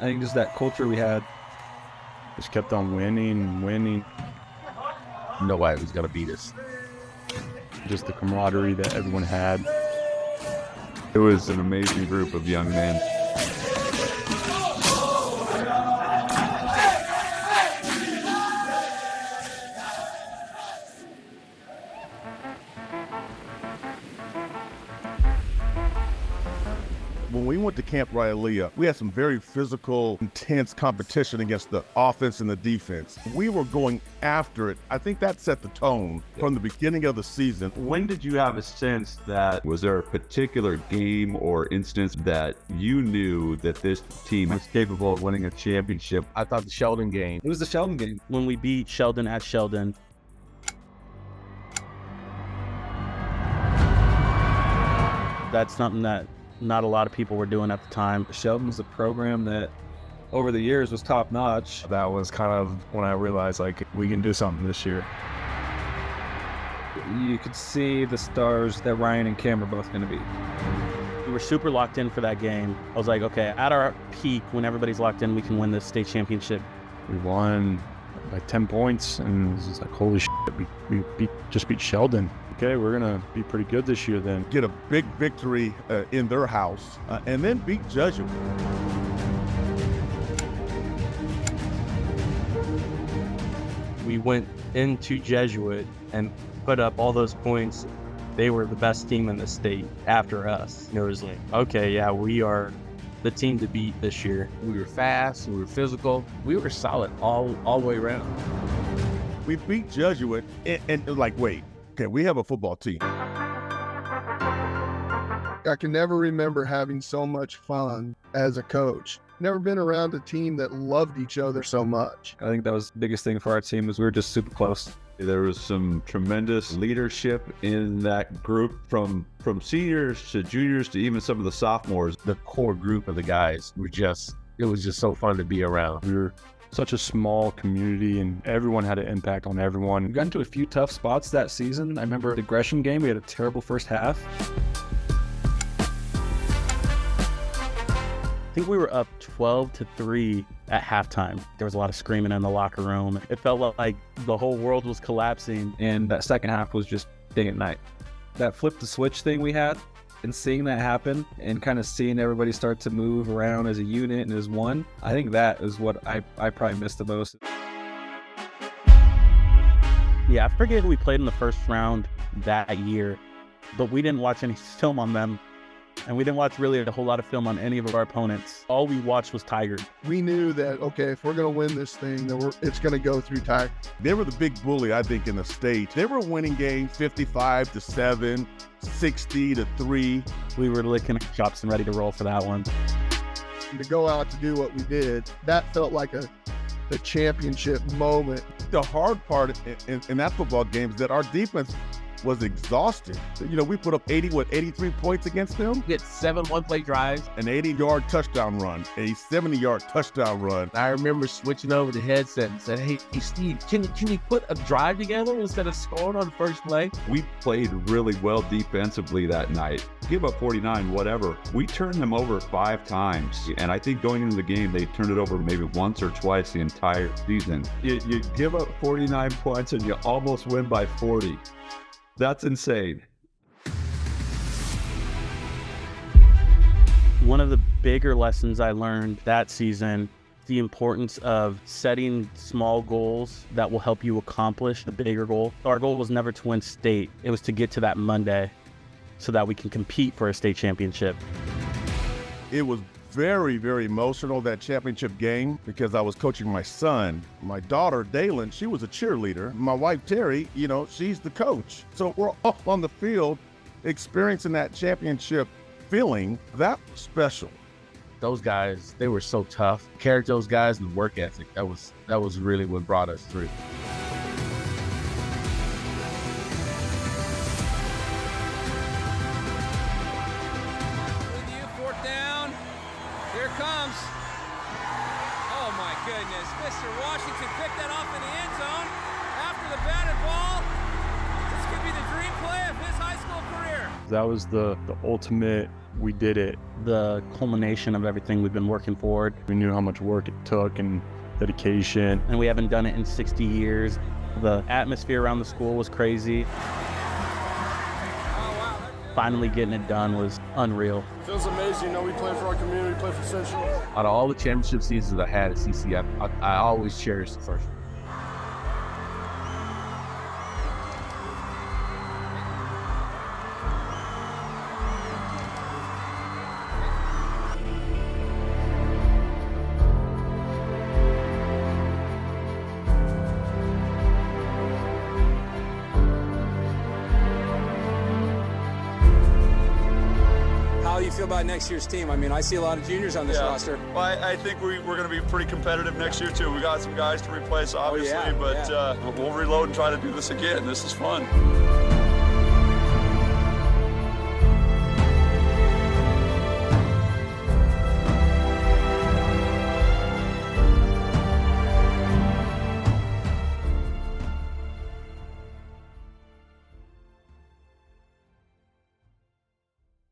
I think just that culture we had. Just kept on winning and winning. Nobody was going to beat us. Just the camaraderie that everyone had. It was an amazing group of young men. When we went to Camp Raialea, we had some very physical, intense competition against the offense and the defense. We were going after it. I think that set the tone from the beginning of the season. When did you have a sense that, was there a particular game or instance that you knew that this team was capable of winning a championship? I thought the Sheldon game. It was the Sheldon game. When we beat Sheldon at Sheldon. That's something that not a lot of people were doing at the time. Sheldon was a program that over the years was top notch. That was kind of when I realized, like, we can do something this year. You could see the stars that Ryan and Cam are both going to be. We were super locked in for that game. I was like, okay, at our peak, when everybody's locked in, we can win this state championship. We won by 10 points, and it was just like, holy shit, we just beat Sheldon. Okay, we're going to be pretty good this year then. Get a big victory in their house, and then beat Jesuit. We went into Jesuit and put up all those points. They were the best team in the state after us. It was like, okay, yeah, we are the team to beat this year. We were fast, we were physical, we were solid all the way around. We beat Jesuit, and like, wait, okay, we have a football team. I can never remember having so much fun as a coach. Never been around a team that loved each other so much. I think that was the biggest thing for our team was we were just super close. There was some tremendous leadership in that group, from seniors to juniors to even some of the sophomores. The core group of the guys were it was just so fun to be around. We were such a small community, and everyone had an impact on everyone. We got into a few tough spots that season. I remember the Gresham game, we had a terrible first half. I think we were up 12-3 at halftime. There was a lot of screaming in the locker room. It felt like the whole world was collapsing. And that second half was just day and night. That flip the switch thing we had, and seeing that happen and kind of seeing everybody start to move around as a unit and as one, I think that is what I probably missed the most. Yeah, I forget who we played in the first round that year, but we didn't watch any film on them. And we didn't watch really a whole lot of film on any of our opponents. All we watched was Tiger. We knew that, okay, if we're going to win this thing, then it's going to go through Tiger. They were the big bully, I think, in the state. They were winning games 55-7, 60-3. We were licking our chops and ready to roll for that one. To go out to do what we did, that felt like the championship moment. The hard part in that football game is that our defense was exhausted. You know, we put up 83 points against them. We had 7 one-play drives. An 80-yard touchdown run, a 70-yard touchdown run. I remember switching over the headset and said, hey Steve, can you put a drive together instead of scoring on the first play? We played really well defensively that night. Give up 49, whatever. We turned them over 5 times. And I think going into the game, they turned it over maybe once or twice the entire season. You give up 49 points and you almost win by 40. That's insane. One of the bigger lessons I learned that season, the importance of setting small goals that will help you accomplish the bigger goal. Our goal was never to win state. It was to get to that Monday so that we can compete for a state championship. It was very, very emotional, that championship game, because I was coaching my son. My daughter, Dalen, she was a cheerleader. My wife, Terry, you know, she's the coach. So we're all on the field experiencing that championship feeling. That was special. Those guys, they were so tough. Character, those guys, and work ethic, that was really what brought us through. Here comes. Oh my goodness. Mr. Washington picked that off in the end zone after the batted ball. This could be the dream play of his high school career. That was the ultimate, we did it. The culmination of everything we've been working for. We knew how much work it took and dedication. And we haven't done it in 60 years. The atmosphere around the school was crazy. Finally getting it done was unreal. Feels amazing. You know, we play for our community, we play for Central. Out of all the championship seasons I had at CC, I always cherish the first one. How do you feel about next year's team? I mean, I see a lot of juniors on this roster. Well, I think we're going to be pretty competitive next year, too. We got some guys to replace, obviously, but we'll reload and try to do this again. This is fun.